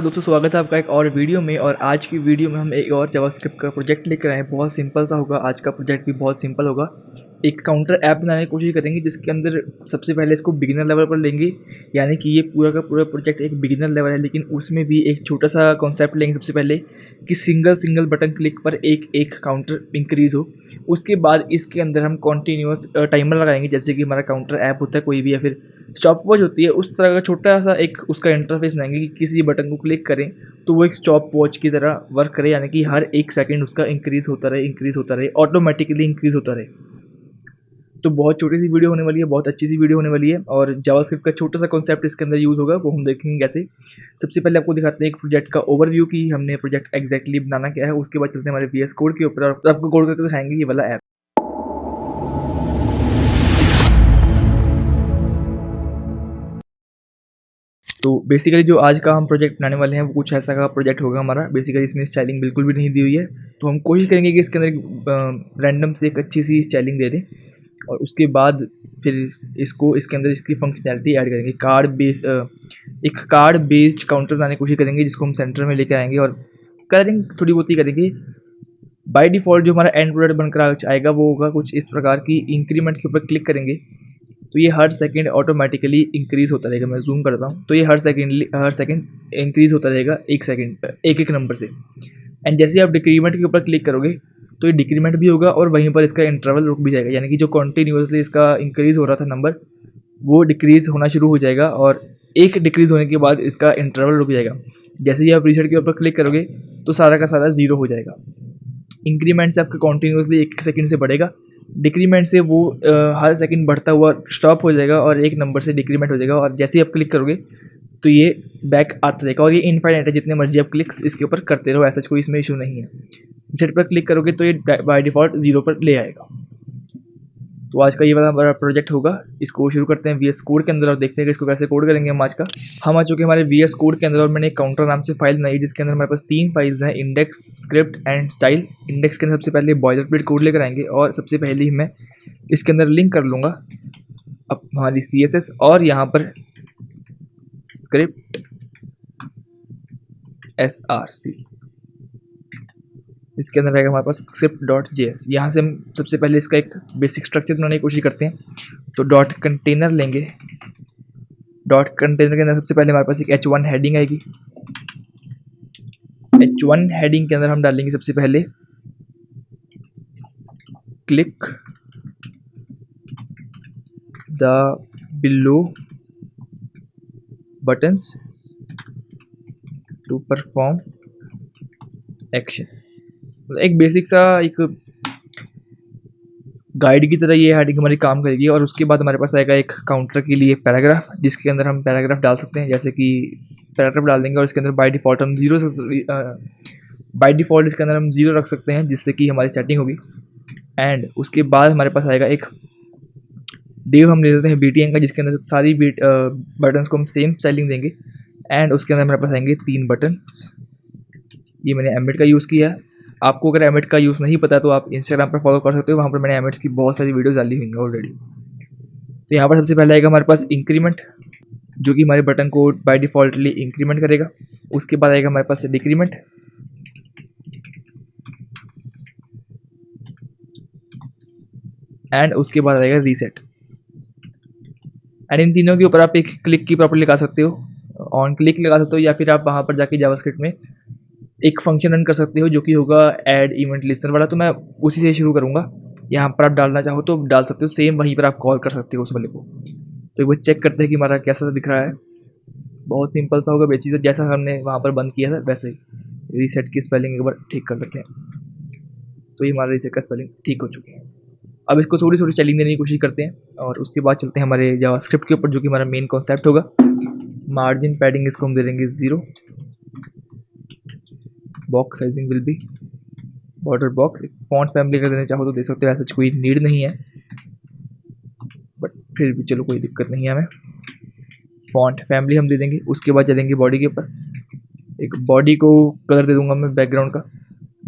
दोस्तों, स्वागत है आपका एक और वीडियो में। और आज की वीडियो में हम एक और जावास्क्रिप्ट का प्रोजेक्ट लेकर आए हैं। बहुत सिंपल सा होगा, आज का प्रोजेक्ट भी बहुत सिंपल होगा। एक काउंटर ऐप बनाने की कोशिश करेंगे जिसके अंदर सबसे पहले इसको बिगिनर लेवल पर लेंगे, यानी कि ये पूरा का पूरा प्रोजेक्ट एक बिगिनर लेवल है। लेकिन उसमें भी एक छोटा सा कॉन्सेप्ट लेंगे सबसे पहले कि सिंगल बटन क्लिक पर एक एक काउंटर इंक्रीज़ हो। उसके बाद इसके अंदर हम कॉन्टीन्यूअस टाइमर लगाएंगे, जैसे कि हमारा काउंटर ऐप होता है कोई भी, या फिर स्टॉप वॉच होती है, उस तरह का छोटा सा एक उसका इंटरफेस बनाएंगे कि किसी बटन को क्लिक करें तो वो एक स्टॉप वॉच की तरह वर्क करे, यानी कि हर एक सेकंड उसका इंक्रीज़ होता रहे, ऑटोमेटिकली इंक्रीज़ होता रहे। तो बहुत छोटी सी वीडियो होने वाली है, बहुत अच्छी सी वीडियो होने वाली है। और जावास्क्रिप्ट का छोटा सा कॉन्सेप्ट इसके अंदर यूज़ होगा, वो हम देखेंगे कैसे। सबसे पहले आपको दिखाते हैं एक प्रोजेक्ट का ओवरव्यू कि हमने प्रोजेक्ट एग्जैक्टली बनाना क्या है। उसके बाद चलते हैं हमारे VS कोड के ऊपर और आपको कोड करके दिखाएंगे ये वाला ऐप। तो बेसिकली जो आज का हम प्रोजेक्ट बनाने वाले हैं वो कुछ ऐसा का प्रोजेक्ट होगा हमारा। बेसिकली इसमें स्टाइलिंग बिल्कुल भी नहीं दी हुई है, तो हम कोशिश करेंगे कि इसके अंदर रैंडम से एक अच्छी सी स्टाइलिंग दे दें। और उसके बाद फिर इसको इसके अंदर इसकी फंक्शनैलिटी ऐड करेंगे। एक कार्ड बेस्ड काउंटर बनाने की कोशिश करेंगे जिसको हम सेंटर में लेकर आएंगे, और कलरिंग थोड़ी बहुत ही करेंगे। बाय डिफ़ॉल्ट जो हमारा एंड प्रोडक्ट बनकर आएगा वो होगा कुछ इस प्रकार की। इंक्रीमेंट के ऊपर क्लिक करेंगे तो ये हर सेकंड ऑटोमेटिकली इंक्रीज़ होता रहेगा। मैं जूम करता हूँ तो ये हर सेकंड इंक्रीज़ होता रहेगा, एक सेकंड पर एक एक नंबर से। एंड जैसे आप डिक्रीमेंट के ऊपर क्लिक करोगे तो ये डिक्रीमेंट भी होगा और वहीं पर इसका इंटरवल रुक भी जाएगा, यानी कि जो कॉन्टीन्यूसली इसका इंक्रीज़ हो रहा था नंबर, वो डिक्रीज़ होना शुरू हो जाएगा और एक डिक्रीज़ होने के बाद इसका इंटरवल रुक जाएगा। जैसे ही आप रीसेट के ऊपर क्लिक करोगे तो सारा का सारा ज़ीरो हो जाएगा। इंक्रीमेंट से आपका कॉन्टीन्यूसली एक सेकंड से बढ़ेगा, डिक्रीमेंट से वो हर सेकंड बढ़ता हुआ स्टॉप हो जाएगा और एक नंबर से डिक्रीमेंट हो जाएगा। और जैसे ही आप क्लिक करोगे तो ये बैक आता रहेगा, और ये इनफाइनाइट है, जितने मर्जी आप क्लिक्स इसके ऊपर करते रहो, ऐसा कोई इसमें इशू नहीं है। सेट पर क्लिक करोगे तो ये बाय डिफ़ॉल्ट ज़ीरो पर ले आएगा। तो आज का ये वाला हमारा प्रोजेक्ट होगा। इसको शुरू करते हैं VS कोड के अंदर और देखते हैं कि इसको कैसे कोड करेंगे हम आज का। हम आ चुके हैं हमारे VS कोड के अंदर और मैंने एक काउंटर नाम से फाइल बनाई जिसके अंदर हमारे पास 3 फाइल्स हैं, index, script and style. Index के अंदर सबसे पहले बॉयलरप्लेट कोड लेकर आएंगे और सबसे पहले ही मैं इसके अंदर लिंक कर लूँगा अब हमारी CSS, और यहाँ पर स्क्रिप्ट src, इसके अंदर रहेगा हमारे पास script.js। यहाँ से हम सबसे पहले इसका एक बेसिक स्ट्रक्चर बनाने की कोशिश करते हैं। तो डॉट कंटेनर लेंगे। डॉट कंटेनर के अंदर सबसे पहले हमारे पास एक h1 हेडिंग आएगी। h1 हेडिंग के अंदर हम डालेंगे सबसे पहले click the below buttons to perform action. एक बेसिक सा एक गाइड की तरह ये हेडिंग हमारी काम करेगी। और उसके बाद हमारे पास आएगा एक काउंटर के लिए पैराग्राफ, जिसके अंदर हम पैराग्राफ डाल सकते हैं, जैसे कि पैराग्राफ डाल देंगे और इसके अंदर बाय डिफ़ॉल्ट हम इसके अंदर हम ज़ीरो रख सकते हैं, जिससे कि हमारी सेटिंग होगी। एंड उसके बाद हमारे पास आएगा एक डिव हम ले लेते हैं BTN का, जिसके अंदर सारी बटन्स को हम सेम स्टाइलिंग देंगे। एंड उसके अंदर हमारे पास आएंगे 3 बटन्स। ये मैंने एम्बेड का यूज़ किया है। आपको अगर एम्बेड का यूज़ नहीं पता तो आप इंस्टाग्राम पर फॉलो कर सकते हो, वहाँ पर मैंने एम्बेड्स की बहुत सारी वीडियोस डाली हुई हैं ऑलरेडी। तो यहाँ पर सबसे पहले आएगा हमारे पास इंक्रीमेंट, जो कि हमारे बटन को बाय डिफ़ॉल्टली इंक्रीमेंट करेगा। उसके बाद आएगा हमारे पास डिक्रीमेंट, एंड उसके बाद आएगा रीसेट। एंड इन तीनों के ऊपर आप एक क्लिक की प्रॉपर्टी लगा सकते हो, ऑन क्लिक लगा सकते हो, या फिर आप वहाँ पर जाके जावास्क्रिप्ट में एक फंक्शन रन कर सकते हो जो कि होगा ऐड इवेंट लिस्टनर वाला। तो मैं उसी से शुरू करूँगा। यहाँ पर आप डालना चाहो तो डाल सकते हो, सेम वहीं पर आप कॉल कर सकते हो उस वाले को। तो एक बार चेक करते हैं कि हमारा कैसा दिख रहा है। बहुत सिंपल सा होगा, बेसिक जैसा हमने वहाँ पर बंद किया था वैसे ही। रीसेट की स्पेलिंग एक बार ठीक कर लेते हैं। तो ये हमारा रीसेट का स्पेलिंग ठीक हो चुकी है। अब इसको थोड़ी थोड़ी स्टाइलिंग देने की कोशिश करते हैं और उसके बाद चलते हैं हमारे जावास्क्रिप्ट के ऊपर, जो कि हमारा मेन कॉन्सेप्ट होगा। मार्जिन पैडिंग इसको हम दे देंगे 0। Box sizing will be border box. Font family का देना चाहो तो दे सकते हो, ऐसा कोई नीड नहीं है, बट फिर भी चलो कोई दिक्कत नहीं है हमें। फॉन्ट फैमिली हम दे देंगे। उसके बाद चलेंगे बॉडी के ऊपर। एक बॉडी को कलर दे दूंगा मैं बैकग्राउंड का,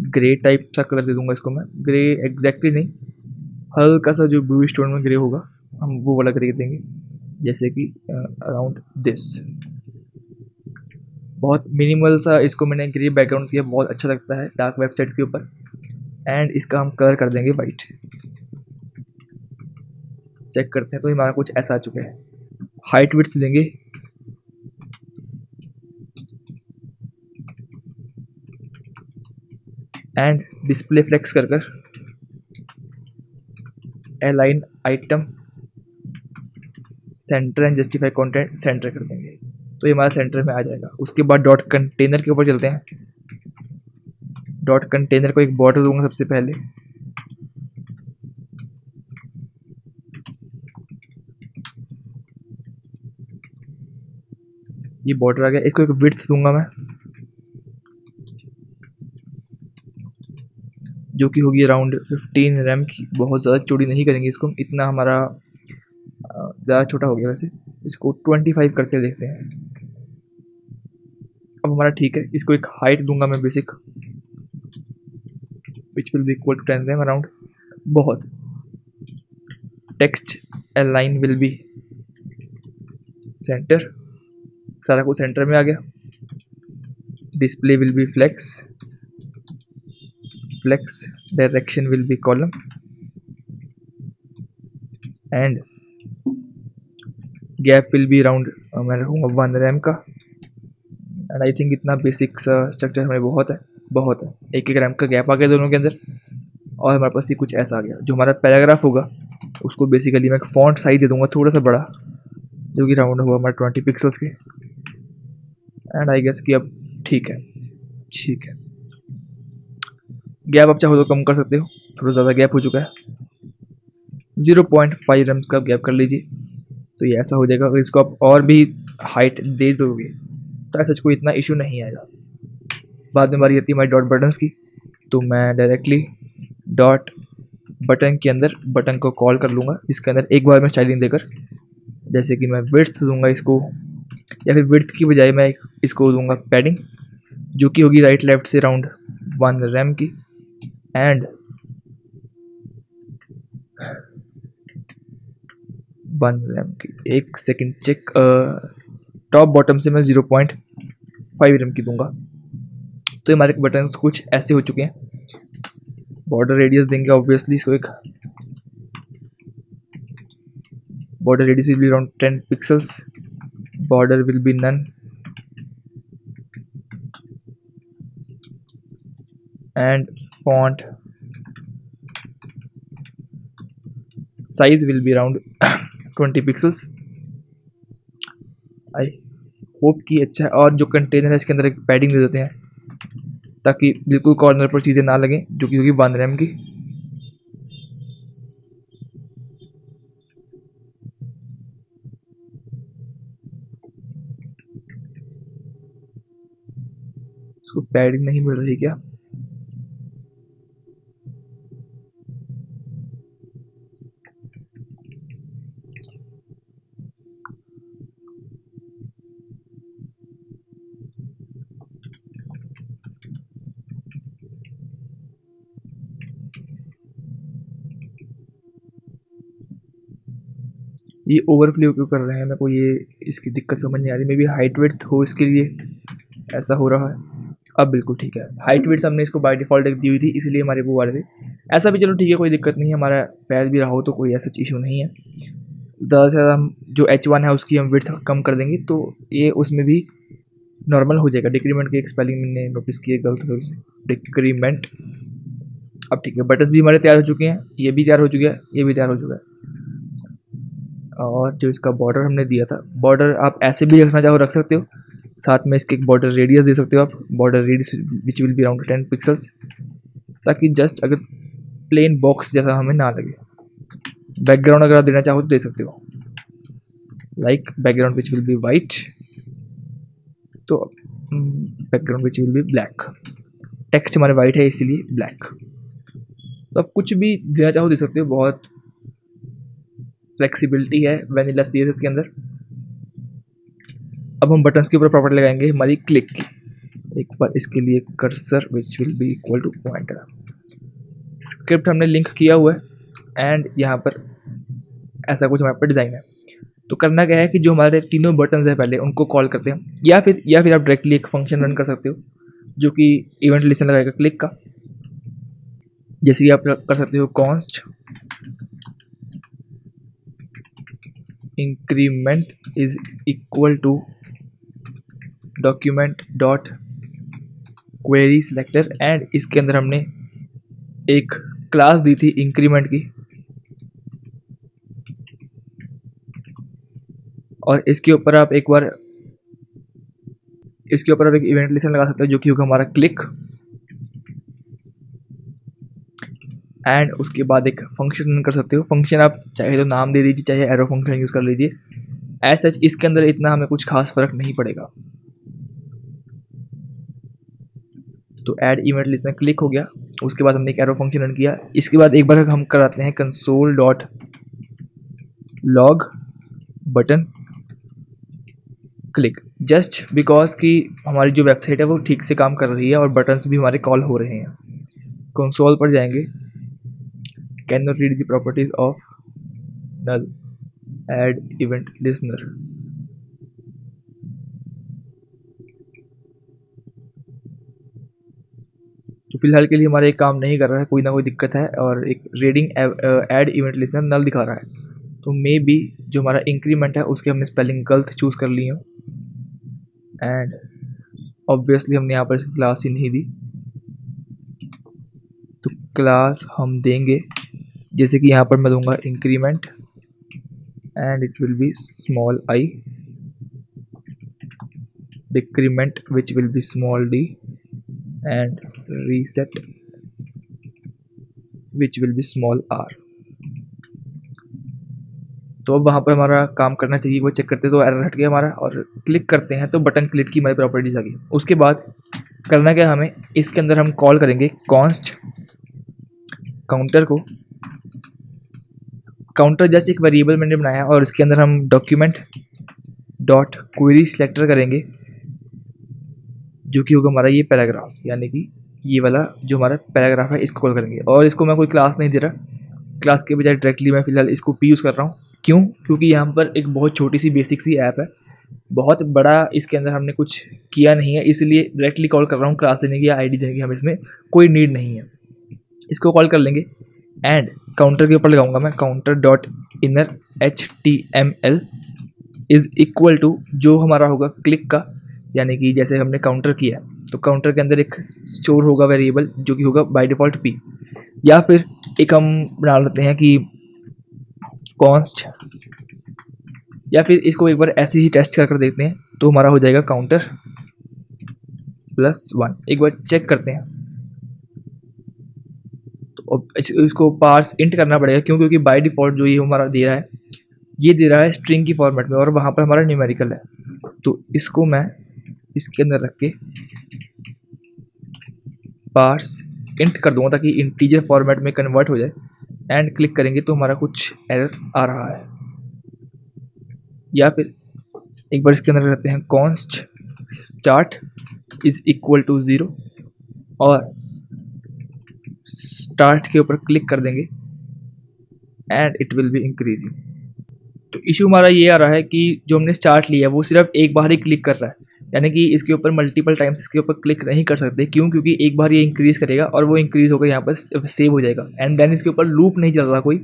ग्रे टाइप सा कलर दे दूंगा इसको मैं। ग्रे एग्जैक्टली नहीं, हल्का सा जो ब्लू स्टोन में ग्रे होगा हम वो वाला ग्रे देंगे, जैसे कि अराउंड दिस। बहुत मिनिमल सा इसको मैंने ग्रे बैकग्राउंड किया, बहुत अच्छा लगता है डार्क वेबसाइट्स के ऊपर। एंड इसका हम कलर कर देंगे वाइट। चेक करते हैं तो हमारा कुछ ऐसा आ चुका है। हाइट विड्थ देंगे एंड डिस्प्ले फ्लेक्स कर align item centre and justify content centre कर देंगे, तो ये हमारा सेंटर में आ जाएगा। उसके बाद डॉट कंटेनर के ऊपर चलते हैं। डॉट कंटेनर को एक बॉर्डर दूंगा सबसे पहले। ये बॉर्डर आ गया, इसको एक विड्थ दूंगा मैं, जो कि होगी अराउंड 15 रैम की। बहुत ज़्यादा चौड़ी नहीं करेंगे इसको, इतना हमारा ज़्यादा छोटा हो गया वैसे। इसको 25 करके देखते हैं। अब हमारा ठीक है। इसको एक हाइट दूंगा मैं basic, which will be equal to 10 rem around. बहुत text align will be center, सारा कुछ सेंटर में आ गया। Display will be flex direction will be column and gap will be around मैं रखूँगा 1 रैम का। एंड आई थिंक इतना बेसिक स्ट्रक्चर हमें बहुत है। एक रैम का गैप आ गया दोनों के अंदर, और हमारे पास ये कुछ ऐसा आ गया। जो हमारा पैराग्राफ होगा उसको बेसिकली मैं एक फॉन्ट साइज दे दूंगा थोड़ा सा बड़ा, जो कि राउंड हुआ हमारा 20 पिक्सल्स के। एंड आई गेस कि अब ठीक है। गैप आप चाहो तो कम कर सकते हो, थोड़ा ज़्यादा गैप हो चुका है। 0.5 रैम का गैप कर लीजिए, तो ये ऐसा हो जाएगा। अगर इसको आप और भी हाइट दे दोगे तो ऐसा कोई इतना इशू नहीं आएगा। बाद में बारी आती है हमारी डॉट बटन्स की, तो मैं डायरेक्टली डॉट बटन के अंदर बटन को कॉल कर लूँगा। इसके अंदर एक बार मैं स्टाइलिंग देकर, जैसे कि मैं विड्थ दूंगा इसको, या फिर विड्थ की बजाय मैं इसको दूंगा पैडिंग, जो कि होगी राइट लेफ्ट से अराउंड 1 रैम की। एंड 1 रैम की, एक सेकेंड चेक, टॉप बॉटम से मैं 0.5 रैम की दूंगा। तो हमारे बटन्स कुछ ऐसे हो चुके हैं। बॉर्डर रेडियस देंगे ऑब्वियसली इसको एक, border radius will be around 10 pixels, border will be none, and font size will be around 20 pixels। I hope कि अच्छा है। और जो कंटेनर है इसके अंदर एक पैडिंग दे देते हैं, ताकि बिल्कुल कॉर्नर पर चीज़ें ना लगें, जो कि होगी 1 रैम की। इसको पैडिंग नहीं मिल रही क्या? ये ओवरफ्लो क्यों कर रहे हैं, मेरे को ये इसकी दिक्कत समझ नहीं आ रही। मे बी हाइट विड्थ हो इसके लिए ऐसा हो रहा है। अब बिल्कुल ठीक है। हाइट विड्थ हमने इसको बाय डिफ़ॉल्ट एक दी हुई थी, इसलिए हमारे वो आ रहे थे। ऐसा भी चलो ठीक है, कोई दिक्कत नहीं है। हमारा पैर भी रहा हो तो कोई ऐसा इशू नहीं है। ज़्यादा से ज़्यादा हम जो H1 है उसकी हम विड्थ कम कर देंगे, तो ये उसमें भी नॉर्मल हो जाएगा। डिक्रीमेंट की एक स्पेलिंग मैंने नोटिस की है गलत थोड़ी सी, डिक्रीमेंट। अब ठीक है, बटन्स भी हमारे तैयार हो चुके हैं, ये भी तैयार हो चुका है, ये भी तैयार हो चुका है। और जो इसका बॉर्डर हमने दिया था, बॉर्डर आप ऐसे भी रखना चाहो रख सकते हो, साथ में इसके एक बॉर्डर रेडियस दे सकते हो आप। Border radius which will be around 10 pixels, ताकि जस्ट अगर प्लेन बॉक्स जैसा हमें ना लगे। बैकग्राउंड अगर आप देना चाहो तो दे सकते हो, like background which will be white, तो background which will be black. Text हमारे वाइट है इसीलिए ब्लैक। तो आप कुछ भी देना चाहो दे सकते हो, बहुत फ्लेक्सिबिलिटी है वैनिला CSS के अंदर। अब हम बटन्स के ऊपर प्रॉपर्टी लगाएंगे हमारी क्लिक की। एक बार इसके लिए cursor which will be equal to pointer. Script हमने लिंक किया हुआ है, एंड यहाँ पर ऐसा कुछ हमारे पास डिज़ाइन है। तो करना क्या है कि जो हमारे तीनों बटन्स हैं पहले उनको कॉल करते हैं, या फिर आप डायरेक्टली एक फंक्शन रन कर सकते हो जो कि इवेंट लिस्टनर लगाएगा क्लिक का। जैसे कि आप कर सकते हो const increment is equal to document dot query selector, and इसके अंदर हमने एक क्लास दी थी इंक्रीमेंट की, और इसके ऊपर आप एक इवेंट लिस्टनर लगा सकते हो जो कि होगा हमारा क्लिक, एंड उसके बाद एक फंक्शन रन कर सकते हो। फंक्शन आप चाहे तो नाम दे दीजिए, चाहे एरो फंक्शन यूज़ कर लीजिए। एज सच इसके अंदर इतना हमें कुछ खास फर्क नहीं पड़ेगा। तो ऐड इवेंट लिस्टनर क्लिक हो गया, उसके बाद हमने एक एरो फंक्शन रन किया। इसके बाद एक बार हम कराते हैं console dot log button click, just because कि हमारी जो वेबसाइट है वो ठीक से काम कर रही है और बटन्स भी हमारे कॉल हो रहे हैं। कंसोल पर जाएंगे, can not read the properties of null add event listener. तो फिलहाल के लिए हमारा एक काम नहीं कर रहा है, कोई ना कोई दिक्कत है, और एक रीडिंग ऐड इवेंट लिस्टनर नल दिखा रहा है। तो मे बी जो हमारा इंक्रीमेंट है उसके हमने स्पेलिंग गलत चूज़ कर ली हो, एंड ऑब्वियसली हमने यहाँ पर क्लास ही नहीं दी। तो क्लास हम देंगे, जैसे कि यहाँ पर मैं दूंगा increment and it will be small I, decrement which will be small D, and reset which will be small R. तो अब वहाँ पर हमारा काम करना चाहिए, वो चेक करते तो एरर हट गया हमारा, और क्लिक करते हैं तो बटन क्लिक की हमारी प्रॉपर्टीज आ गई। उसके बाद करना क्या, हमें इसके अंदर हम कॉल करेंगे कॉन्स्ट काउंटर को। काउंटर जैसे एक वेरिएबल मैंने बनाया और इसके अंदर हम डॉक्यूमेंट डॉट क्वेरी सिलेक्टर करेंगे जो कि होगा हमारा ये पैराग्राफ, यानी कि ये वाला जो हमारा पैराग्राफ है इसको कॉल करेंगे। और इसको मैं कोई क्लास नहीं दे रहा, क्लास के बजाय डायरेक्टली मैं फिलहाल इसको पी यूज़ कर रहा हूँ। क्यों? क्योंकि यहाँ पर एक बहुत छोटी सी बेसिक सी ऐप है, बहुत बड़ा इसके अंदर हमने कुछ किया नहीं है, इसलिए डायरेक्टली कॉल कर रहा हूँ। क्लास देने की या आईडी देने की हमें इसमें कोई नीड नहीं है। इसको कॉल कर लेंगे एंड काउंटर के ऊपर लगाऊंगा मैं counter dot inner HTML is equal to जो हमारा होगा क्लिक का, यानी कि जैसे हमने काउंटर किया तो काउंटर के अंदर एक स्टोर होगा वेरिएबल जो कि होगा बाय डिफ़ॉल्ट p, या फिर एक हम बना लेते हैं कि कॉन्स्ट, या फिर इसको एक बार ऐसे ही टेस्ट कर देखते हैं तो हमारा हो जाएगा काउंटर +1। एक बार चेक करते हैं तो इसको पार्स इंट करना पड़ेगा, क्यों? क्योंकि बाय डिफ़ॉल्ट जो ये हमारा दे रहा है ये दे रहा है स्ट्रिंग की फॉर्मेट में, और वहाँ पर हमारा न्यूमेरिकल है। तो इसको मैं इसके अंदर रख के पार्स इंट कर दूंगा ताकि इंटीजर फॉर्मेट में कन्वर्ट हो जाए, एंड क्लिक करेंगे तो हमारा कुछ एरर आ रहा है। या फिर एक बार इसके अंदर रहते हैं const start is equal to 0 और स्टार्ट के ऊपर क्लिक कर देंगे and it will be increasing. तो इशू हमारा ये आ रहा है कि जो हमने स्टार्ट लिया है वो सिर्फ एक बार ही क्लिक कर रहा है, यानी कि इसके ऊपर मल्टीपल टाइम्स इसके ऊपर क्लिक नहीं कर सकते। क्यों? क्योंकि एक बार ये इंक्रीज़ करेगा और वो इंक्रीज़ होकर यहाँ पर सेव हो जाएगा, एंड देन इसके ऊपर लूप नहीं चल रहा कोई,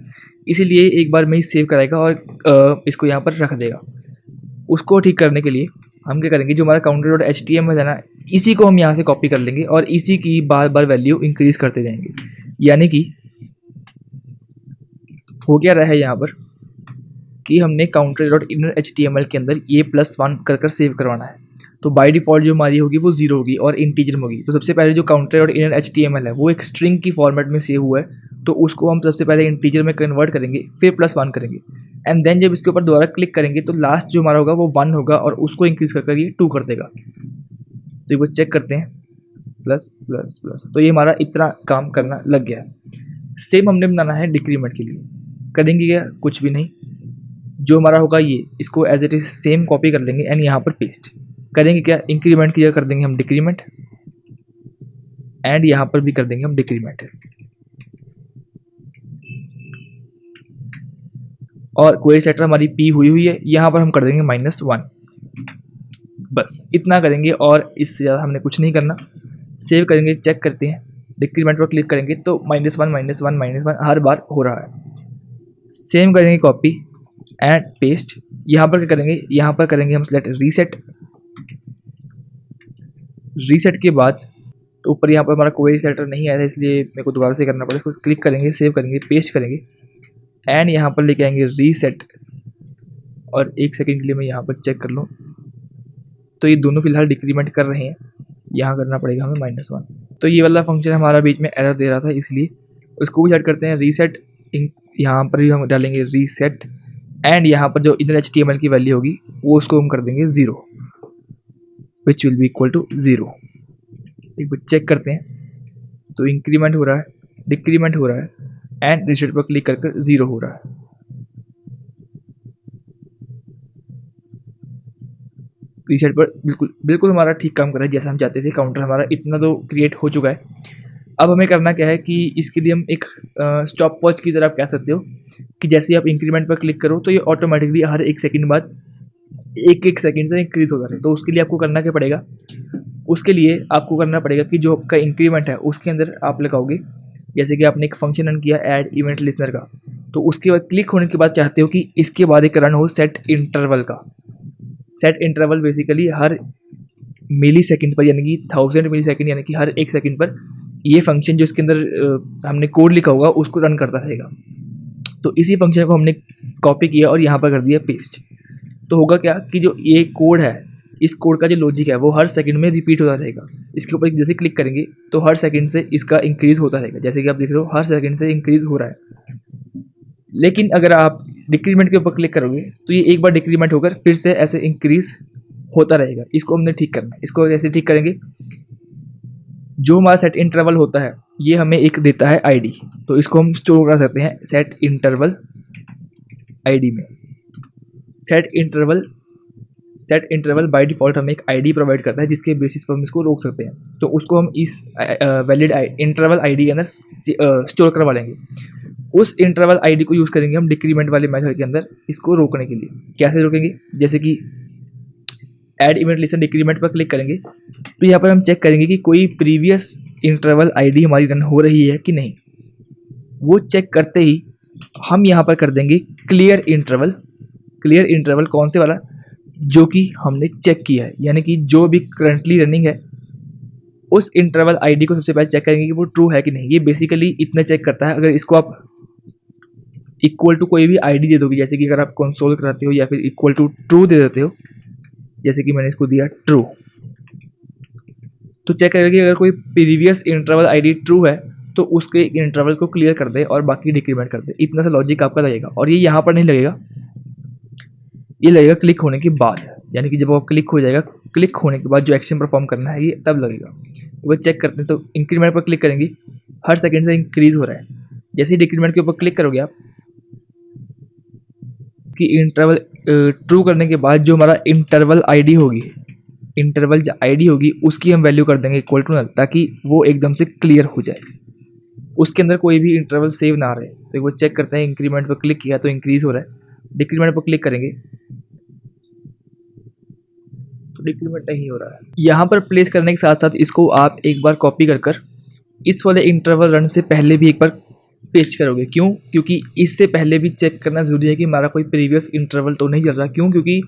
इसीलिए एक बार में ही सेव कराएगा और इसको यहाँ पर रख देगा। उसको ठीक करने के लिए हम क्या करेंगे, जो हमारा काउंटर डॉट HTML है ना, इसी को हम यहाँ से कॉपी कर लेंगे और इसी की बार बार वैल्यू इंक्रीज़ करते जाएंगे। यानी कि हो क्या रहा है यहाँ पर कि हमने काउंटर डॉट इनर HTML के अंदर ये +1 कर सेव करवाना है। तो बाय डिफ़ॉल्ट जो हमारी होगी वो 0 होगी और इंटीजर में होगी। तो सबसे पहले जो काउंटर डॉट इनर HTML है वो एक स्ट्रिंग की फॉर्मेट में सेव हुआ है, तो उसको हम सबसे पहले इंटीजर में कन्वर्ट करेंगे, फिर +1 करेंगे, एंड देन जब इसके ऊपर दोबारा क्लिक करेंगे तो लास्ट जो हमारा होगा वो 1 होगा और उसको इंक्रीज़ कर ये 2 कर देगा। तो ये वो चेक करते हैं प्लस प्लस प्लस, तो ये हमारा इतना काम करना लग गया है। सेम हमने बनाना है डिक्रीमेंट के लिए, करेंगे क्या? कुछ भी नहीं, जो हमारा होगा ये इसको as it is same copy कर लेंगे एंड यहाँ पर पेस्ट करेंगे। क्या? इंक्रीमेंट की जगह कर देंगे हम डिक्रीमेंट, एंड यहाँ पर भी कर देंगे हम डिक्रीमेंट। और क्वेरी सेटर हमारी पी हुई है, यहाँ पर हम कर देंगे -1। बस इतना करेंगे और इससे ज़्यादा हमने कुछ नहीं करना। सेव करेंगे, चेक करते हैं, डिक्रीमेंट पर क्लिक करेंगे तो -1 हर बार हो रहा है। सेम करेंगे कॉपी एंड पेस्ट। यहाँ पर क्या करेंगे, यहाँ पर करेंगे हम सेलेक्ट रीसेट। रीसेट के बाद तो ऊपर यहाँ पर हमारा कोई सेटर नहीं आया था, इसलिए मेरे को दोबारा से करना पड़ा। इसको क्लिक करेंगे, सेव करेंगे, पेस्ट करेंगे एंड यहाँ पर लेके आएंगे रीसेट। और 1 सेकंड के लिए मैं यहाँ पर चेक कर लूँ तो ये दोनों फिलहाल डिक्रीमेंट कर रहे हैं। यहाँ करना पड़ेगा हमें -1। तो ये वाला फंक्शन हमारा बीच में एरर दे रहा था, इसलिए उसको भी सेट करते हैं रीसेट। यहाँ पर भी हम डालेंगे रीसेट एंड यहाँ पर जो इनर HTML की वैल्यू होगी वो उसको हम कर देंगे 0, which will be equal to 0। एक बार चेक करते हैं तो इंक्रीमेंट हो रहा है, डिक्रीमेंट हो रहा है एंड रीसेट पर क्लिक करके 0 हो रहा है। रीसेट पर बिल्कुल हमारा ठीक काम कर रहा है जैसा हम चाहते थे। काउंटर हमारा इतना तो क्रिएट हो चुका है। अब हमें करना क्या है कि इसके लिए हम एक स्टॉप वॉच की तरह आप कह सकते हो कि जैसे ही आप इंक्रीमेंट पर क्लिक करो तो ये ऑटोमेटिकली हर 1 सेकंड बाद 1 सेकंड से इंक्रीज होता रहे। तो उसके लिए आपको करना क्या पड़ेगा, उसके लिए आपको करना पड़ेगा कि जो आपका इंक्रीमेंट है उसके अंदर आप लगाओगे, जैसे कि आपने एक फंक्शन रन किया ऐड इवेंट लिस्नर का, तो उसके बाद क्लिक होने के बाद चाहते हो कि इसके बाद एक रन हो सेट इंटरवल का। सेट इंटरवल बेसिकली हर मिली सेकेंड पर, यानी कि 1000 मिली सेकेंड, यानी कि हर 1 सेकंड पर ये फंक्शन जो इसके अंदर हमने कोड लिखा होगा उसको रन करता रहेगा। तो इसी फंक्शन को हमने कॉपी किया और यहाँ पर कर दिया पेस्ट। तो होगा क्या कि जो ये कोड है, इस कोड का जो लॉजिक है वो हर सेकंड में रिपीट होता रहेगा। इसके ऊपर जैसे क्लिक करेंगे तो हर सेकंड से इसका इंक्रीज़ होता रहेगा, जैसे कि आप देख रहे हो हर सेकंड से इंक्रीज़ हो रहा है। लेकिन अगर आप डिक्रीमेंट के ऊपर क्लिक करोगे तो ये एक बार डिक्रीमेंट होकर फिर से ऐसे इंक्रीज़ होता रहेगा। इसको हमने ठीक करना है। इसको ऐसे ठीक करेंगे, जो हमारा सेट इंटरवल होता है ये हमें एक देता है आईडी, तो इसको हम स्टोर कर सकते हैं सेट इंटरवल आईडी में। सेट इंटरवल बाय डिफ़ॉल्ट हमें एक आईडी प्रोवाइड करता है जिसके बेसिस पर हम इसको रोक सकते हैं। तो उसको हम इस वैलिड इंटरवल आईडी के अंदर स्टोर करवा लेंगे। उस इंटरवल आईडी को यूज़ करेंगे हम डिक्रीमेंट वाले मेथड के अंदर इसको रोकने के लिए। कैसे रोकेंगे, जैसे कि ऐड इवेंट लिस्टन डिक्रीमेंट पर क्लिक करेंगे तो यहाँ पर हम चेक करेंगे कि कोई प्रीवियस इंटरवल आईडी हमारी रन हो रही है कि नहीं। वो चेक करते ही हम यहाँ पर कर देंगे क्लियर इंटरवल। क्लियर इंटरवल कौन से वाला, जो कि हमने चेक किया है, यानी कि जो भी करंटली रनिंग है उस इंटरवल आईडी को सबसे पहले चेक करेंगे कि वो ट्रू है कि नहीं। ये बेसिकली इतना चेक करता है। अगर इसको आप इक्वल टू कोई भी आईडी दे दोगे, जैसे कि अगर आप कंसोल कराते हो या फिर इक्वल टू ट्रू दे देते हो, जैसे कि मैंने इसको दिया ट्रू, तो चेक करेगा कि अगर कोई प्रीवियस इंटरवल आईडी ट्रू है तो उसके इंटरवल को क्लियर कर दे और बाकी डिक्रीमेंट कर दे। इतना सा लॉजिक आपका लगेगा। और ये यहाँ पर नहीं लगेगा, ये लगेगा क्लिक होने के बाद, यानी कि जब वो क्लिक हो जाएगा, क्लिक होने के बाद जो एक्शन परफॉर्म करना है ये तब लगेगा। तो वो चेक करते हैं। तो इंक्रीमेंट पर क्लिक करेंगे, हर सेकेंड से इंक्रीज हो रहा है। जैसे ही डिक्रीमेंट के ऊपर क्लिक करोगे आप कि इंटरवल ट्रू करने के बाद जो हमारा इंटरवल आईडी होगी, इंटरवल जो आईडी होगी उसकी हम वैल्यू कर देंगे इक्वल टू नल, ताकि वो एकदम से क्लियर हो जाए, उसके अंदर कोई भी इंटरवल सेव ना रहे। तो वो चेक करते हैं, इंक्रीमेंट पर क्लिक किया तो इंक्रीज हो रहा है, डिक्रीमेंट पर क्लिक करेंगे तो डिक्रीमेंट नहीं हो रहा है। यहाँ पर प्लेस करने के साथ साथ इसको आप एक बार कॉपी कर इस वाले इंटरवल रन से पहले भी एक बार पेस्ट करोगे। क्यों? क्योंकि इससे पहले भी चेक करना ज़रूरी है कि हमारा कोई प्रीवियस इंटरवल तो नहीं चल रहा। क्यों? क्योंकि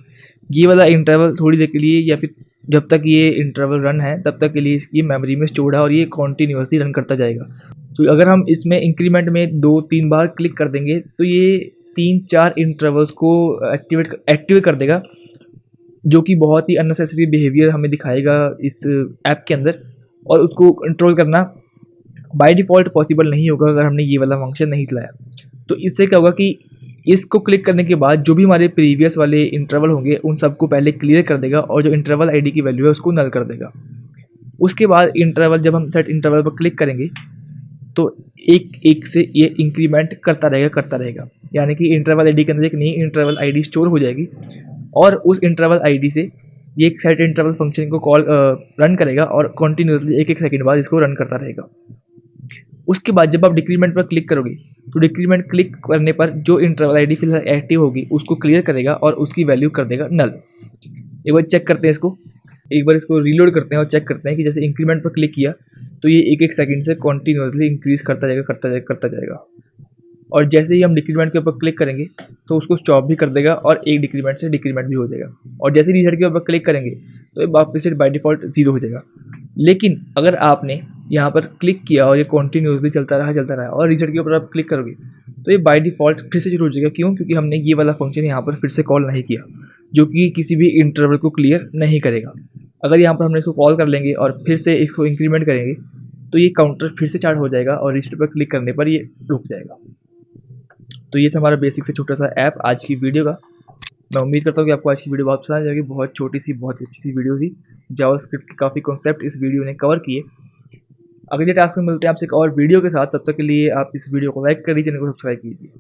ये वाला इंटरवल थोड़ी देर के लिए या फिर जब तक ये इंटरवल रन है तब तक के लिए इसकी मेमोरी में स्टोर्ड है और ये कॉन्टीन्यूसली रन करता जाएगा। तो अगर हम इसमें इंक्रीमेंट में 2-3 बार क्लिक कर देंगे तो ये 3-4 इंटरवल्स को एक्टिवेट कर देगा, जो कि बहुत ही अननेसेसरी बिहेवियर हमें दिखाएगा इस ऐप के अंदर, और उसको कंट्रोल करना बाय डिफ़ॉल्ट पॉसिबल नहीं होगा अगर हमने ये वाला फंक्शन नहीं चलाया। तो इससे क्या होगा कि इसको क्लिक करने के बाद जो भी हमारे प्रीवियस वाले इंटरवल होंगे उन सबको पहले क्लियर कर देगा और जो इंटरवल आईडी की वैल्यू है उसको नल कर देगा। उसके बाद इंटरवल जब हम सेट इंटरवल पर क्लिक करेंगे तो एक से ये इंक्रीमेंट करता रहेगा, यानी कि इंटरवल आईडी के अंदर एक नई इंटरवल आईडी स्टोर हो जाएगी और उस इंटरवल आईडी से ये एक सेट इंटरवल फंक्शन को कॉल रन करेगा और कंटिन्यूसली 1-1 सेकंड बाद इसको रन करता रहेगा। उसके बाद जब आप डिक्रीमेंट पर क्लिक करोगे तो डिक्रीमेंट क्लिक करने पर जो इंटरवल आईडी फिलहाल एक्टिव होगी उसको क्लियर करेगा और उसकी वैल्यू कर देगा नल। एक बार चेक करते हैं इसको, एक बार इसको रीलोड करते हैं और चेक करते हैं कि जैसे इंक्रीमेंट पर क्लिक किया तो ये एक सेकंड से कॉन्टीन्यूसली इंक्रीज करता जाएगा। और जैसे ही हम डिक्रीमेंट के ऊपर क्लिक करेंगे तो उसको स्टॉप भी कर देगा और एक डिक्रीमेंट से डिक्रीमेंट भी हो जाएगा। और जैसे रीसेट के ऊपर क्लिक करेंगे तो ये वापस से बाय डिफ़ॉल्ट 0 हो जाएगा। लेकिन अगर आपने यहाँ पर क्लिक किया और ये कॉन्टीन्यूसली चलता रहा और रीसेट के ऊपर आप क्लिक करोगे तो ये बाय डिफ़ॉल्ट फिर से शुरू हो जाएगा। क्यों? क्योंकि हमने ये वाला फंक्शन यहाँ पर फिर से कॉल नहीं किया, जो कि किसी भी इंटरवल को क्लियर नहीं करेगा। अगर यहाँ पर हमने इसको कॉल कर लेंगे और फिर से इसको इंक्रीमेंट करेंगे तो ये काउंटर फिर से चार्ट हो जाएगा और रीसेट पर क्लिक करने पर ये रुक जाएगा। तो ये था हमारा बेसिक से छोटा सा ऐप आज की वीडियो का। मैं उम्मीद करता हूँ कि आपको आज की वीडियो बहुत पसंद आ जाएगी। बहुत छोटी सी बहुत अच्छी सी वीडियो थी। जावास्क्रिप्ट के काफ़ी कॉन्सेप्ट इस वीडियो ने कवर किए। अगले टास्क में मिलते हैं आपसे एक और वीडियो के साथ। तब तक के लिए आप इस वीडियो को लाइक करिए, चैनल को सब्सक्राइब कीजिए।